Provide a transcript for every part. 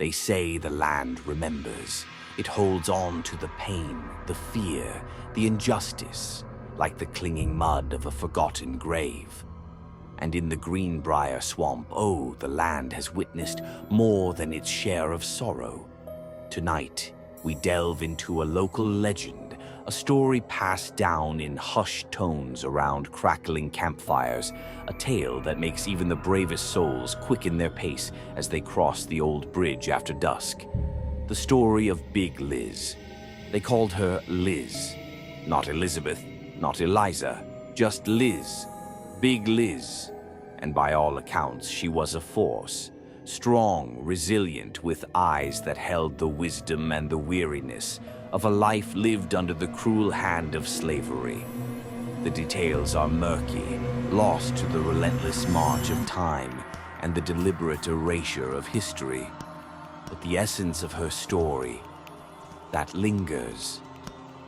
They say the land remembers. It holds on to the pain, the fear, the injustice, like the clinging mud of a forgotten grave. And in the Greenbrier Swamp, oh, the land has witnessed more than its share of sorrow. Tonight, we delve into a local legend, a story passed down in hushed tones around crackling campfires, a tale that makes even the bravest souls quicken their pace as they cross the old bridge after dusk. The story of Bigg Lizz. They called her Liz. Not Elizabeth, not Eliza, just Liz. Bigg Lizz. And by all accounts, she was a force. Strong, resilient, with eyes that held the wisdom and the weariness of a life lived under the cruel hand of slavery. The details are murky, lost to the relentless march of time and the deliberate erasure of history. But the essence of her story, that lingers.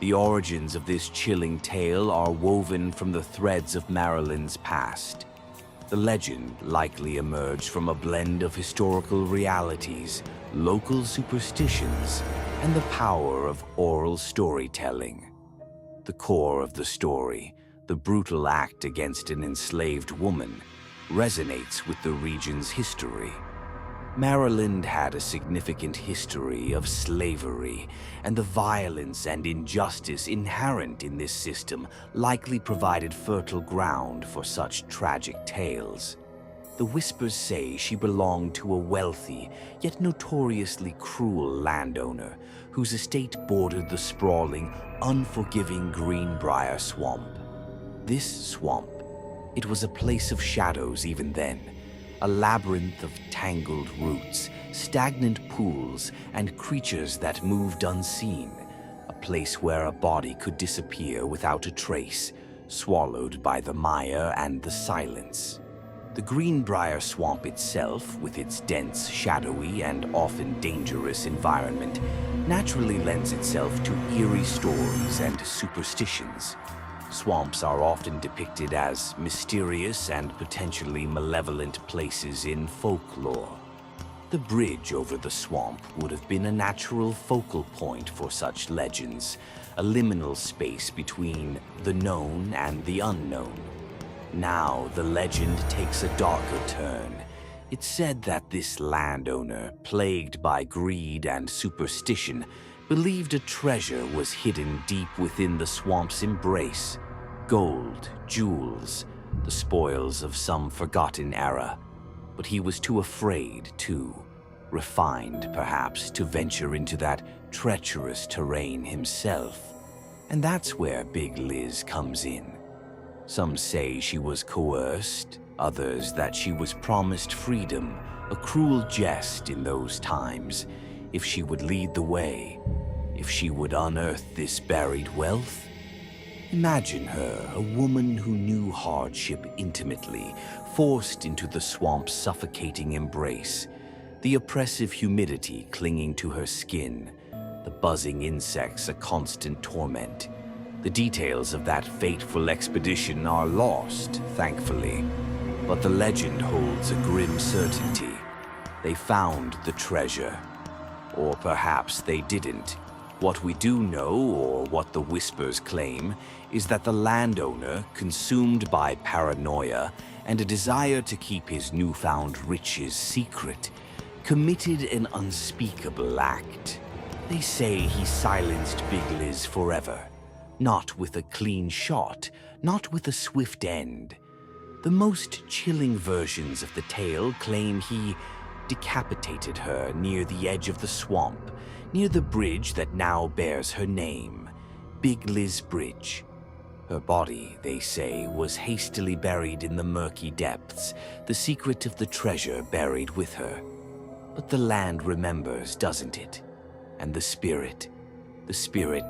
The origins of this chilling tale are woven from the threads of Maryland's past. The legend likely emerged from a blend of historical realities, local superstitions, and the power of oral storytelling. The core of the story, the brutal act against an enslaved woman, resonates with the region's history. Maryland had a significant history of slavery, and the violence and injustice inherent in this system likely provided fertile ground for such tragic tales. The whispers say she belonged to a wealthy, yet notoriously cruel landowner whose estate bordered the sprawling, unforgiving Greenbrier Swamp. This swamp, it was a place of shadows even then, a labyrinth of tangled roots, stagnant pools, and creatures that moved unseen, a place where a body could disappear without a trace, swallowed by the mire and the silence. The Greenbrier Swamp itself, with its dense, shadowy, and often dangerous environment, naturally lends itself to eerie stories and superstitions. Swamps are often depicted as mysterious and potentially malevolent places in folklore. The bridge over the swamp would have been a natural focal point for such legends, a liminal space between the known and the unknown. Now the legend takes a darker turn. It's said that this landowner, plagued by greed and superstition, believed a treasure was hidden deep within the swamp's embrace. Gold, jewels, the spoils of some forgotten era. But he was too afraid, too refined perhaps, to venture into that treacherous terrain himself. And that's where Bigg Lizz comes in. Some say she was coerced, others that she was promised freedom, a cruel jest in those times, if she would lead the way, if she would unearth this buried wealth. Imagine her, a woman who knew hardship intimately, forced into the swamp's suffocating embrace, the oppressive humidity clinging to her skin, the buzzing insects a constant torment. The details of that fateful expedition are lost, thankfully, but the legend holds a grim certainty. They found the treasure. Or perhaps they didn't. What we do know, or what the whispers claim, is that the landowner, consumed by paranoia and a desire to keep his newfound riches secret, committed an unspeakable act. They say he silenced Bigg Lizz forever. Not with a clean shot, not with a swift end. The most chilling versions of the tale claim he decapitated her near the edge of the swamp, near the bridge that now bears her name, Bigg Lizz Bridge. Her body, they say, was hastily buried in the murky depths, the secret of the treasure buried with her. But the land remembers, doesn't it? And the spirit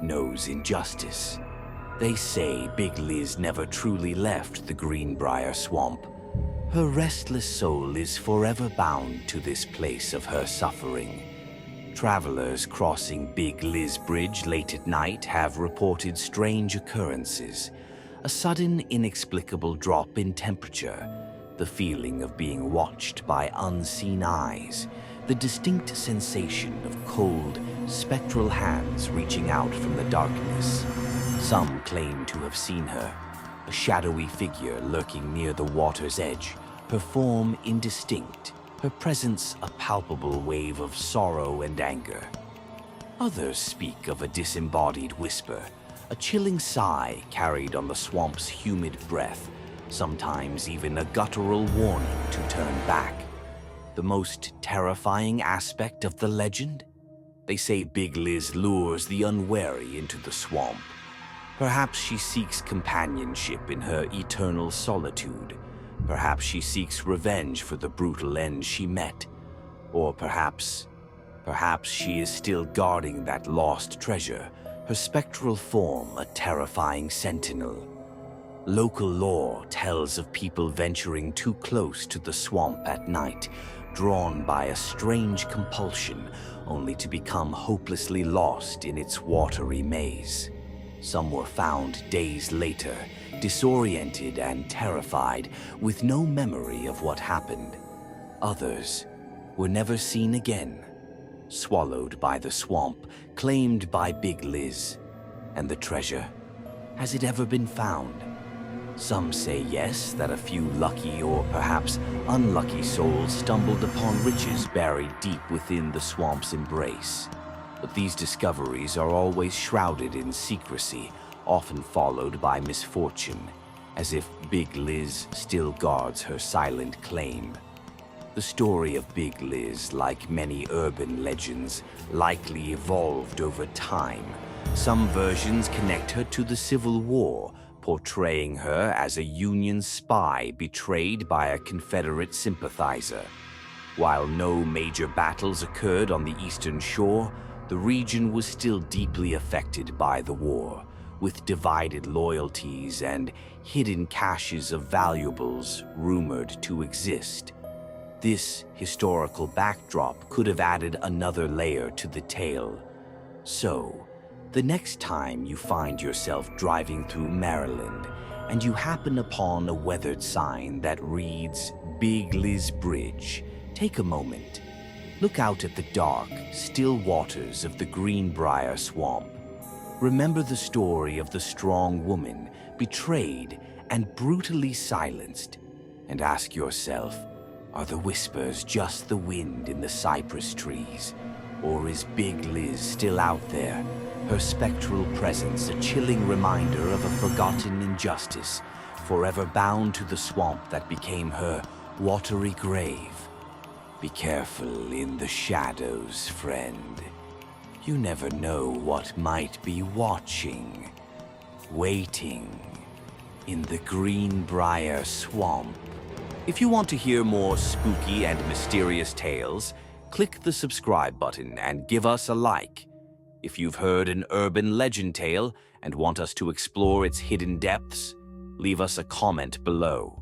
knows injustice. They say Bigg Lizz never truly left the Greenbrier Swamp. Her restless soul is forever bound to this place of her suffering. Travelers crossing Bigg Lizz Bridge late at night have reported strange occurrences. A sudden, inexplicable drop in temperature, the feeling of being watched by unseen eyes, the distinct sensation of cold, spectral hands reaching out from the darkness. Some claim to have seen her, a shadowy figure lurking near the water's edge, her form indistinct, her presence a palpable wave of sorrow and anger. Others speak of a disembodied whisper, a chilling sigh carried on the swamp's humid breath, sometimes even a guttural warning to turn back. The most terrifying aspect of the legend? They say Bigg Lizz lures the unwary into the swamp. Perhaps she seeks companionship in her eternal solitude. Perhaps she seeks revenge for the brutal end she met. Or perhaps she is still guarding that lost treasure, her spectral form a terrifying sentinel. Local lore tells of people venturing too close to the swamp at night, drawn by a strange compulsion, only to become hopelessly lost in its watery maze. Some were found days later, disoriented and terrified, with no memory of what happened. Others were never seen again, swallowed by the swamp, claimed by Bigg Lizz. And the treasure? Has it ever been found? Some say yes, that a few lucky or perhaps unlucky souls stumbled upon riches buried deep within the swamp's embrace. But these discoveries are always shrouded in secrecy, often followed by misfortune, as if Bigg Lizz still guards her silent claim. The story of Bigg Lizz, like many urban legends, likely evolved over time. Some versions connect her to the Civil War, portraying her as a Union spy betrayed by a Confederate sympathizer. While no major battles occurred on the eastern shore, the region was still deeply affected by the war, with divided loyalties and hidden caches of valuables rumored to exist. This historical backdrop could have added another layer to the tale. So, the next time you find yourself driving through Maryland and you happen upon a weathered sign that reads Bigg Lizz Bridge, take a moment. Look out at the dark, still waters of the Greenbrier Swamp. Remember the story of the strong woman, betrayed and brutally silenced, and ask yourself, are the whispers just the wind in the cypress trees? Or is Bigg Lizz still out there, her spectral presence a chilling reminder of a forgotten injustice, forever bound to the swamp that became her watery grave? Be careful in the shadows, friend. You never know what might be watching, waiting in the Greenbrier Swamp. If you want to hear more spooky and mysterious tales, click the subscribe button and give us a like. If you've heard an urban legend tale and want us to explore its hidden depths, leave us a comment below.